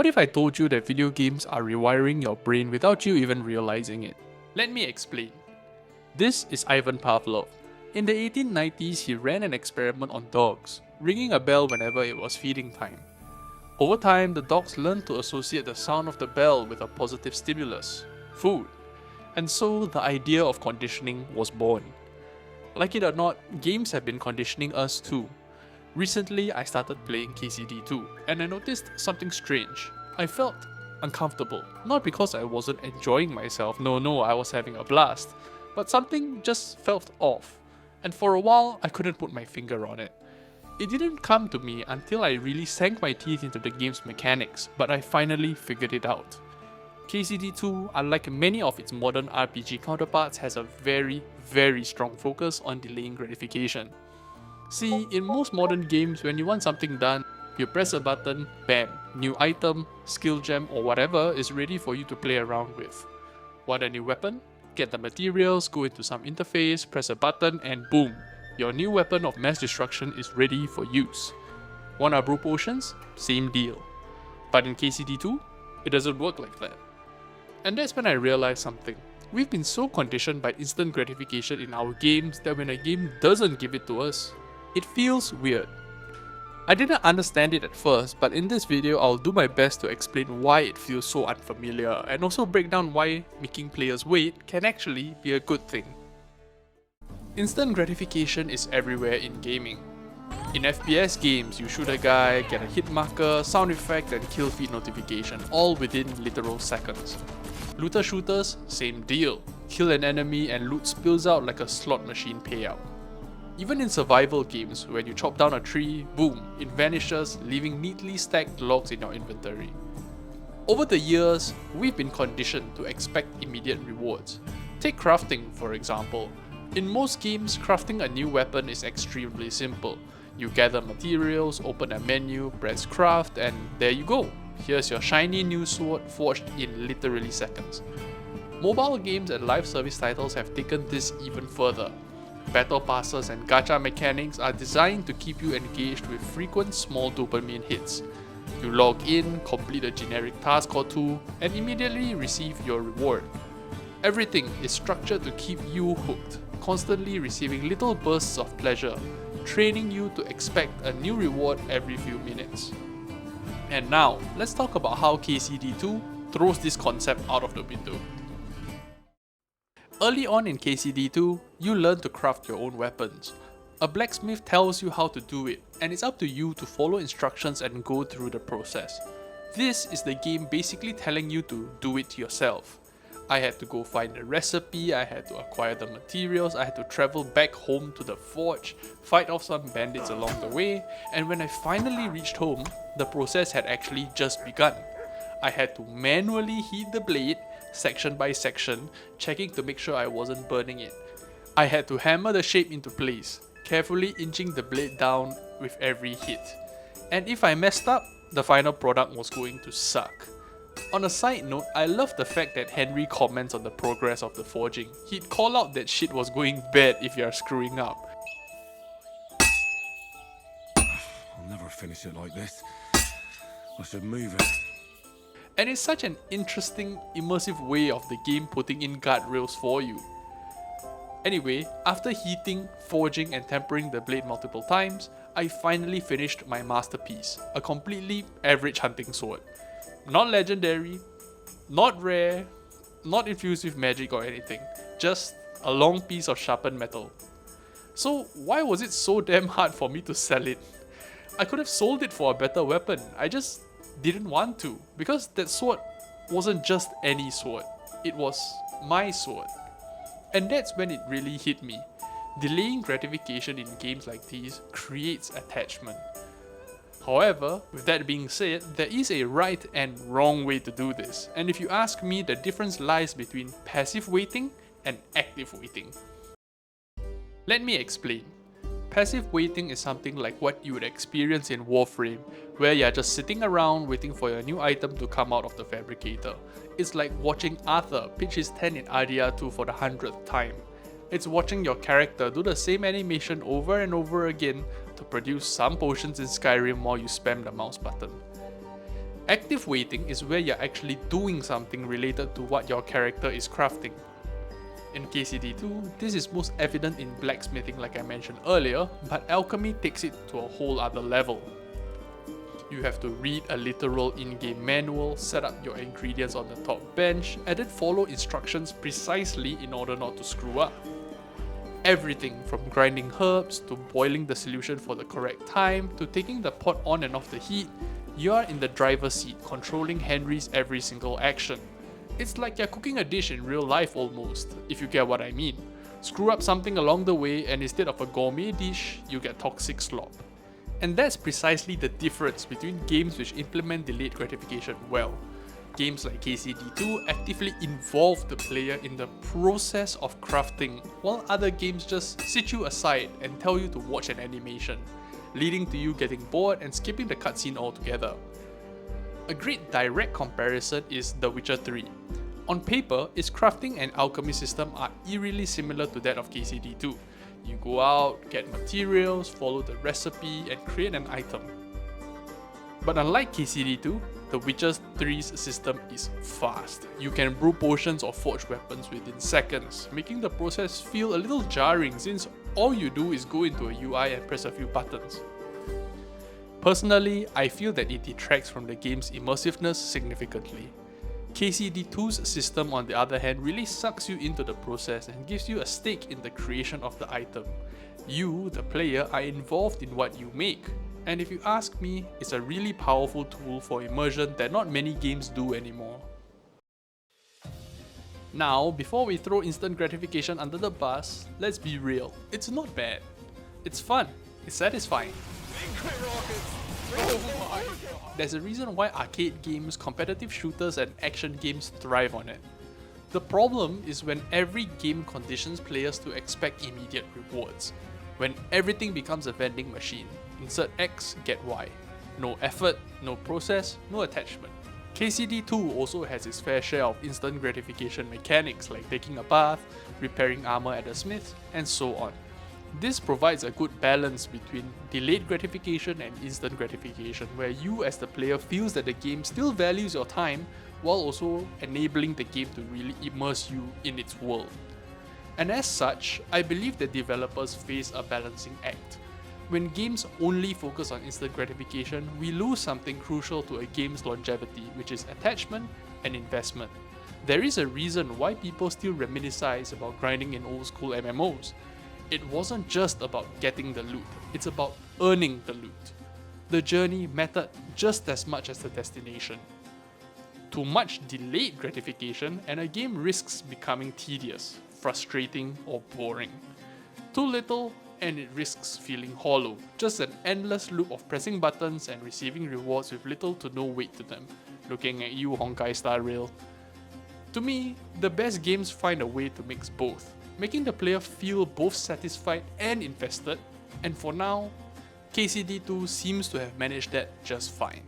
What if I told you that video games are rewiring your brain without you even realizing it? Let me explain. This is Ivan Pavlov. In the 1890s, he ran an experiment on dogs, ringing a bell whenever it was feeding time. Over time, the dogs learned to associate the sound of the bell with a positive stimulus, food, and so the idea of conditioning was born. Like it or not, games have been conditioning us too. Recently, I started playing KCD2, and I noticed something strange. I felt uncomfortable, not because I wasn't enjoying myself, no, I was having a blast, but something just felt off, and for a while, I couldn't put my finger on it. It didn't come to me until I really sank my teeth into the game's mechanics, but I finally figured it out. KCD2, unlike many of its modern RPG counterparts, has a very strong focus on delaying gratification. See, in most modern games, when you want something done, you press a button, bam, new item, skill gem or whatever is ready for you to play around with. Want a new weapon? Get the materials, go into some interface, press a button and boom, your new weapon of mass destruction is ready for use. Want our brew potions? Same deal. But in KCD2, it doesn't work like that. And that's when I realized something. We've been so conditioned by instant gratification in our games that when a game doesn't give it to us, it feels weird. I didn't understand it at first, but in this video I'll do my best to explain why it feels so unfamiliar and also break down why making players wait can actually be a good thing. Instant gratification is everywhere in gaming. In FPS games, you shoot a guy, get a hit marker, sound effect and kill feed notification, all within literal seconds. Looter shooters, same deal. Kill an enemy and loot spills out like a slot machine payout. Even in survival games, when you chop down a tree, boom, it vanishes, leaving neatly stacked logs in your inventory. Over the years, we've been conditioned to expect immediate rewards. Take crafting, for example. In most games, crafting a new weapon is extremely simple. You gather materials, open a menu, press craft, and there you go. Here's your shiny new sword forged in literally seconds. Mobile games and live service titles have taken this even further. Battle passes and gacha mechanics are designed to keep you engaged with frequent small dopamine hits. You log in, complete a generic task or two, and immediately receive your reward. Everything is structured to keep you hooked, constantly receiving little bursts of pleasure, training you to expect a new reward every few minutes. And now, let's talk about how KCD2 throws this concept out of the window. Early on in KCD2, you learn to craft your own weapons. A blacksmith tells you how to do it, and it's up to you to follow instructions and go through the process. This is the game basically telling you to do it yourself. I had to go find the recipe, I had to acquire the materials, I had to travel back home to the forge, fight off some bandits along the way, and when I finally reached home, the process had actually just begun. I had to manually heat the blade, section by section, checking to make sure I wasn't burning it. I had to hammer the shape into place, carefully inching the blade down with every hit. And if I messed up, the final product was going to suck. On a side note, I love the fact that Henry comments on the progress of the forging. He'd call out that shit was going bad if you're screwing up. I'll never finish it like this. I should move it. And it's such an interesting, immersive way of the game putting in guardrails for you. Anyway, after heating, forging and tempering the blade multiple times, I finally finished my masterpiece, a completely average hunting sword. Not legendary, not rare, not infused with magic or anything, just a long piece of sharpened metal. So why was it so damn hard for me to sell it? I could have sold it for a better weapon, I just didn't want to, because that sword wasn't just any sword, it was my sword. And that's when it really hit me. Delaying gratification in games like these creates attachment. However, with that being said, there is a right and wrong way to do this, and if you ask me, the difference lies between passive waiting and active waiting. Let me explain. Passive waiting is something like what you would experience in Warframe, where you're just sitting around waiting for your new item to come out of the fabricator. It's like watching Arthur pitch his tent in RDR2 for the 100th time. It's watching your character do the same animation over and over again to produce some potions in Skyrim while you spam the mouse button. Active waiting is where you're actually doing something related to what your character is crafting. In KCD2, this is most evident in blacksmithing like I mentioned earlier, but alchemy takes it to a whole other level. You have to read a literal in-game manual, set up your ingredients on the top bench, and then follow instructions precisely in order not to screw up. Everything from grinding herbs, to boiling the solution for the correct time, to taking the pot on and off the heat, you are in the driver's seat controlling Henry's every single action. It's like you're cooking a dish in real life almost, if you get what I mean. Screw up something along the way and instead of a gourmet dish, you get toxic slop. And that's precisely the difference between games which implement delayed gratification well. Games like KCD2 actively involve the player in the process of crafting, while other games just sit you aside and tell you to watch an animation, leading to you getting bored and skipping the cutscene altogether. A great direct comparison is The Witcher 3. On paper, its crafting and alchemy system are eerily similar to that of KCD2. You go out, get materials, follow the recipe, and create an item. But unlike KCD2, The Witcher 3's system is fast. You can brew potions or forge weapons within seconds, making the process feel a little jarring since all you do is go into a UI and press a few buttons. Personally, I feel that it detracts from the game's immersiveness significantly. KCD2's system, on the other hand, really sucks you into the process and gives you a stake in the creation of the item. You, the player, are involved in what you make. And if you ask me, it's a really powerful tool for immersion that not many games do anymore. Now, before we throw instant gratification under the bus, let's be real, it's not bad. It's fun, it's satisfying. There's a reason why arcade games, competitive shooters and action games thrive on it. The problem is when every game conditions players to expect immediate rewards. When everything becomes a vending machine, insert X, get Y. No effort, no process, no attachment. KCD2 also has its fair share of instant gratification mechanics like taking a bath, repairing armor at a smith, and so on. This provides a good balance between delayed gratification and instant gratification, where you as the player feels that the game still values your time while also enabling the game to really immerse you in its world. And as such, I believe that developers face a balancing act. When games only focus on instant gratification, we lose something crucial to a game's longevity, which is attachment and investment. There is a reason why people still reminisce about grinding in old school MMOs. It wasn't just about getting the loot, it's about earning the loot. The journey mattered just as much as the destination. Too much delayed gratification and a game risks becoming tedious, frustrating or boring. Too little and it risks feeling hollow, just an endless loop of pressing buttons and receiving rewards with little to no weight to them. Looking at you, Honkai Star Rail. To me, the best games find a way to mix both, making the player feel both satisfied and invested, and for now, KCD2 seems to have managed that just fine.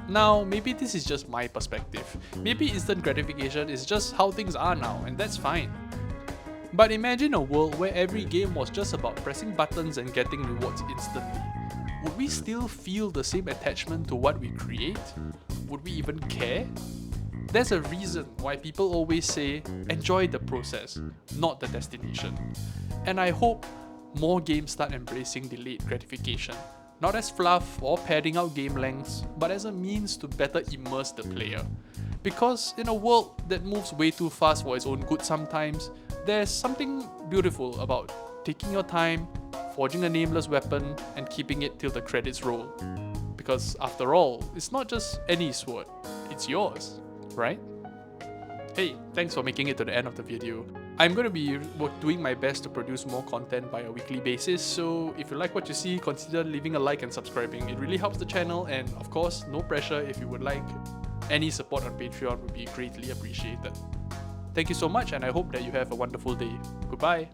Now, maybe this is just my perspective. Maybe instant gratification is just how things are now, and that's fine. But imagine a world where every game was just about pressing buttons and getting rewards instantly. Would we still feel the same attachment to what we create? Would we even care? There's a reason why people always say, enjoy the process, not the destination. And I hope more games start embracing delayed gratification. Not as fluff or padding out game lengths, but as a means to better immerse the player. Because in a world that moves way too fast for its own good sometimes, there's something beautiful about taking your time, forging a nameless weapon, and keeping it till the credits roll. Because after all, it's not just any sword, it's yours, right? Hey, thanks for making it to the end of the video. I'm going to be doing my best to produce more content by a weekly basis, so if you like what you see, consider leaving a like and subscribing. It really helps the channel, and of course, no pressure. If you would like any support on Patreon would be greatly appreciated. Thank you so much, and I hope that you have a wonderful day. Goodbye!